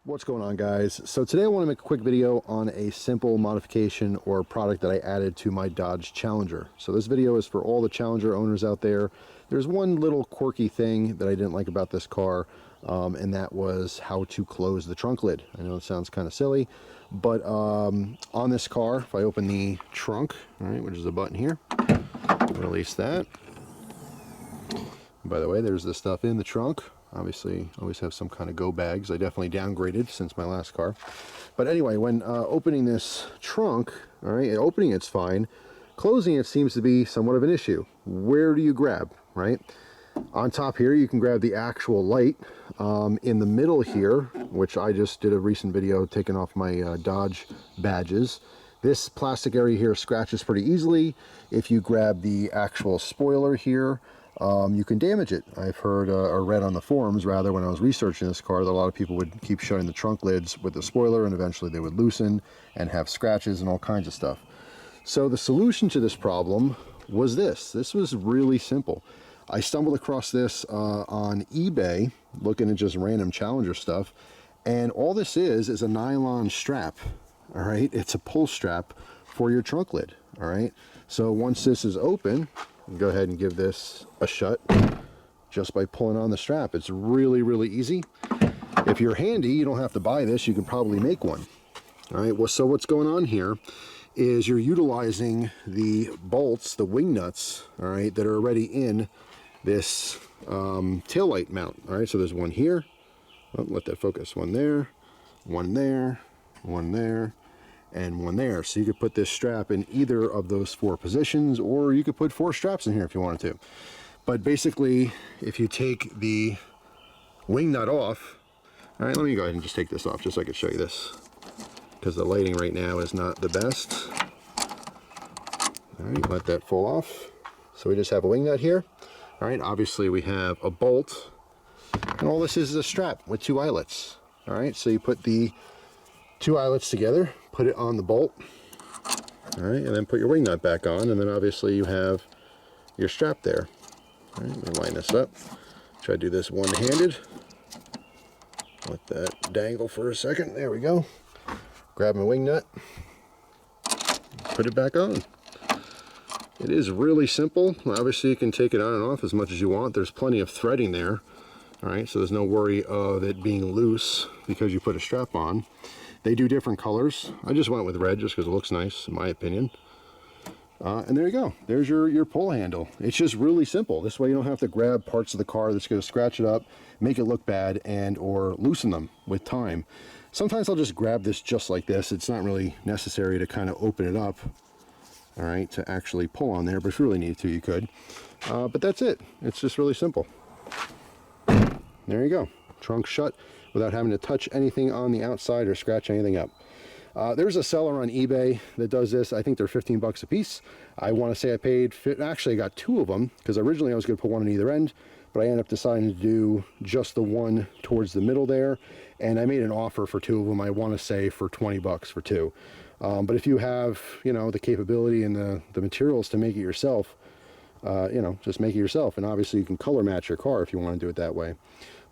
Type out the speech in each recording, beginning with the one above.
What's going on, guys? So today I want to make a quick video on a simple modification or product that I added to my Dodge Challenger. So this video is for all the Challenger owners out there. There's one little quirky thing that I didn't like about this car, and that was how to close the trunk lid. I know it sounds kind of silly, but on this car, if I open the trunk, all right, which is a button here, release that. By the way, there's the stuff in the trunk. Obviously, always have some kind of go bags. I definitely downgraded since my last car. But anyway, when opening this trunk, all right, opening it's fine. Closing it seems to be somewhat of an issue. Where do you grab, right? On top here, you can grab the actual light. In the middle here, which I just did a recent video taking off my Dodge badges. This plastic area here scratches pretty easily. If you grab the actual spoiler here, you can damage it. I've heard or read on the forums rather when I was researching this car that a lot of people would keep shutting the trunk lids with the spoiler and eventually they would loosen and have scratches and all kinds of stuff. So the solution to this problem was this. This was really simple. I stumbled across this on eBay looking at just random Challenger stuff, and all this is a nylon strap. All right, it's a pull strap for your trunk lid. All right, so once this is open, go ahead and give this a shut just by pulling on the strap. It's really, really easy. If you're handy, you don't have to buy this. You can probably make one. All right, well, so what's going on here is you're utilizing the bolts, the wing nuts, all right, that are already in this taillight mount. All right, so there's one here. Oh, let that focus. One there, one there, one there, and one there. So you could put this strap in either of those four positions, or you could put four straps in here if you wanted to. But basically, if you take the wing nut off, all right, let me go ahead and just take this off just so I can show you this, because the lighting right now is not the best. All right, let that fall off. So we just have a wing nut here. All right, obviously we have a bolt, and all this is a strap with two eyelets. All right, so you put the two eyelets together, put it on the bolt, all right, and then put your wing nut back on, and then obviously you have your strap there. All right, let me line this up. Try to do this one-handed. Let that dangle for a second. There we go. Grab my wing nut, put it back on. It is really simple. Obviously you can take it on and off as much as you want. There's plenty of threading there. All right, so there's no worry of it being loose because you put a strap on. They do different colors. I just went with red just because it looks nice, in my opinion. And there you go. There's your pull handle. It's just really simple. This way you don't have to grab parts of the car that's going to scratch it up, make it look bad, and or loosen them with time. Sometimes I'll just grab this just like this. It's not really necessary to kind of open it up, all right, to actually pull on there. But if you really need to, you could. But that's it. It's just really simple. There you go. Trunk shut without having to touch anything on the outside or scratch anything up. There's a seller on eBay that does this. I think they're 15 bucks a piece. I want to say I paid, actually I got two of them because originally I was going to put one on either end, but I ended up deciding to do just the one towards the middle there. And I made an offer for two of them. I want to say for 20 bucks for two. But if you have, you know, the capability and the materials to make it yourself, you know, just make it yourself. And obviously you can color match your car if you want to do it that way.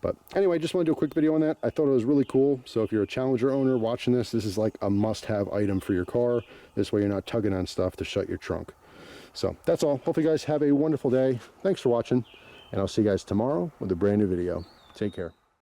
But anyway, just want to do a quick video on that. I thought it was really cool. So if you're a Challenger owner watching this, this is like a must-have item for your car. This way you're not tugging on stuff to shut your trunk. So that's all. Hope you guys have a wonderful day. Thanks for watching, and I'll see you guys tomorrow with a brand new video. Take care.